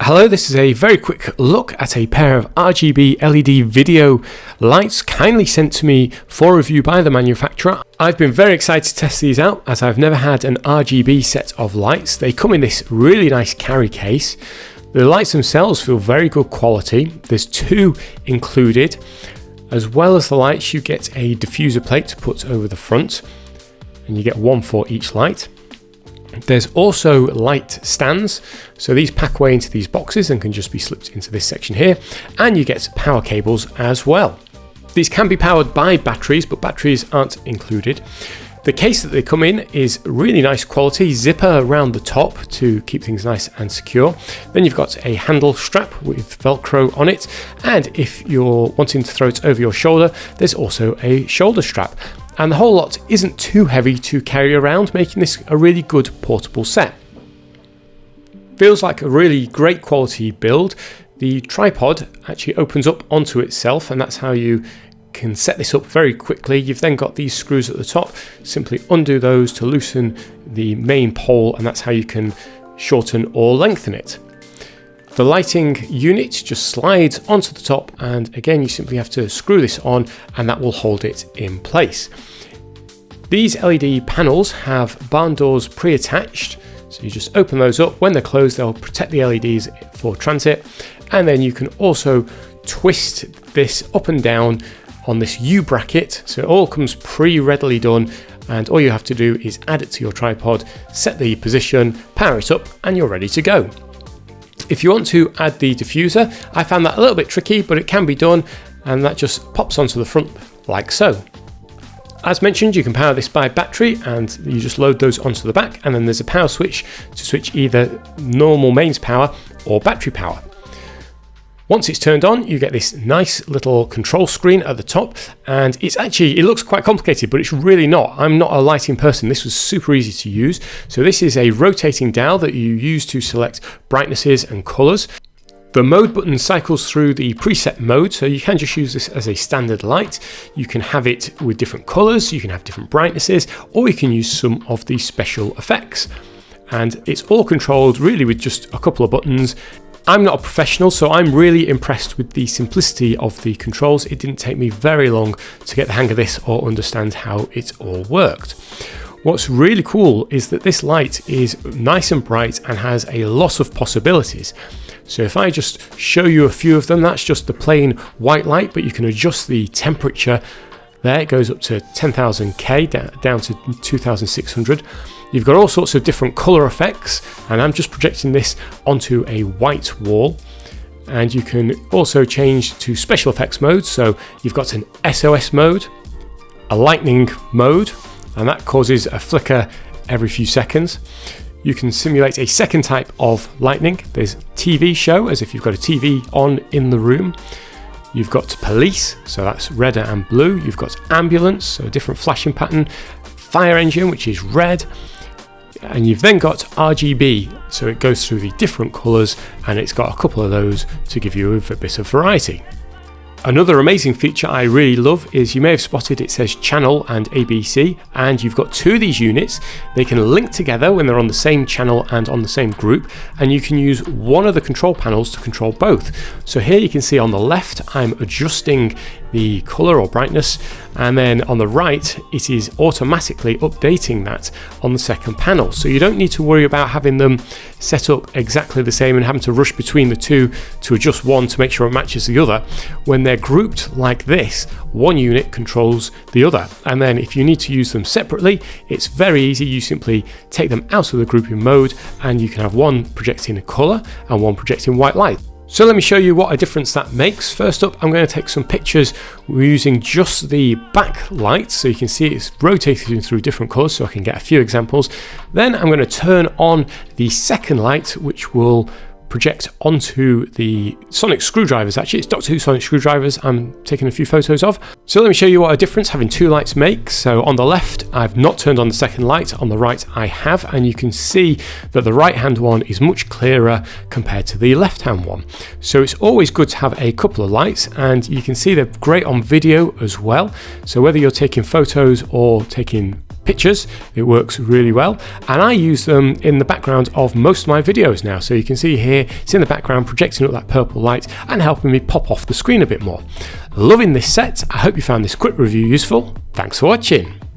Hello, this is a very quick look at a pair of RGB LED video lights kindly sent to me for review by the manufacturer. I've been very excited to test these out as I've never had an RGB set of lights. They come in this really nice carry case. The lights themselves feel very good quality. There's two included. As well as the lights, you get a diffuser plate to put over the front, and you get one for each light. There's also light stands, so these pack away into these boxes and can just be slipped into this section here, and you get power cables as well. These can be powered by batteries, but batteries aren't included. The case that they come in is really nice quality, zipper around the top to keep things nice and secure. Then you've got a handle strap with Velcro on it, and if you're wanting to throw it over your shoulder, there's also a shoulder strap. And the whole lot isn't too heavy to carry around, making this a really good portable set. Feels like a really great quality build. The tripod actually opens up onto itself, and that's how you can set this up very quickly. You've then got these screws at the top. Simply undo those to loosen the main pole, and that's how you can shorten or lengthen it. The lighting unit just slides onto the top, and again you simply have to screw this on and that will hold it in place. These LED panels have barn doors pre-attached, so you just open those up. When they're closed, they'll protect the LEDs for transit, and then you can also twist this up and down on this U bracket, so it all comes pre-readily done, and all you have to do is add it to your tripod, set the position, power it up, and you're ready to go. If you want to add the diffuser, I found that a little bit tricky, but it can be done, and that just pops onto the front like so. As mentioned, you can power this by battery, and you just load those onto the back, and then there's a power switch to switch either normal mains power or battery power. Once it's turned on, you get this nice little control screen at the top, and it looks quite complicated, but it's really not. I'm not a lighting person. This was super easy to use. So this is a rotating dial that you use to select brightnesses and colors. The mode button cycles through the preset mode, so you can just use this as a standard light. You can have it with different colors, you can have different brightnesses, or you can use some of the special effects. And it's all controlled really with just a couple of buttons. I'm not a professional, so I'm really impressed with the simplicity of the controls. It didn't take me very long to get the hang of this or understand how it all worked. What's really cool is that this light is nice and bright and has a lot of possibilities. So if I just show you a few of them, that's just the plain white light, but you can adjust the temperature. There it goes up to 10,000 K down to 2,600. You've got all sorts of different color effects, and I'm just projecting this onto a white wall. And you can also change to special effects mode. So you've got an SOS mode, a lightning mode, and that causes a flicker every few seconds. You can simulate a second type of lightning. There's TV show, as if you've got a TV on in the room. You've got police, so that's red and blue. You've got ambulance, so a different flashing pattern. Fire engine, which is red. And you've then got RGB, so it goes through the different colours, and it's got a couple of those to give you a bit of variety. Another amazing feature I really love is, you may have spotted, it says channel and ABC, and you've got two of these units. They can link together when they're on the same channel and on the same group, and you can use one of the control panels to control both. So here you can see on the left I'm adjusting the colour or brightness, and then on the right it is automatically updating that on the second panel. So you don't need to worry about having them set up exactly the same and having to rush between the two to adjust one to make sure it matches the other. When they're grouped like this, one unit controls the other, and then if you need to use them separately, it's very easy. You simply take them out of the grouping mode, and you can have one projecting a colour and one projecting white light. So let me show you what a difference that makes. First up, I'm going to take some pictures using just the back light, so you can see it's rotating through different colours, so I can get a few examples. Then I'm going to turn on the second light, which will project onto the sonic screwdrivers. Actually, it's Doctor Who sonic screwdrivers I'm taking a few photos of. So let me show you what a difference having two lights makes. So on the left, I've not turned on the second light. On the right, I have, and you can see that the right hand one is much clearer compared to the left hand one. So it's always good to have a couple of lights, and you can see they're great on video as well. So whether you're taking photos or taking pictures. It works really well, and I use them in the background of most of my videos now. So you can see here, it's in the background projecting up that purple light and helping me pop off the screen a bit more. Loving this set. I hope you found this quick review useful. Thanks for watching.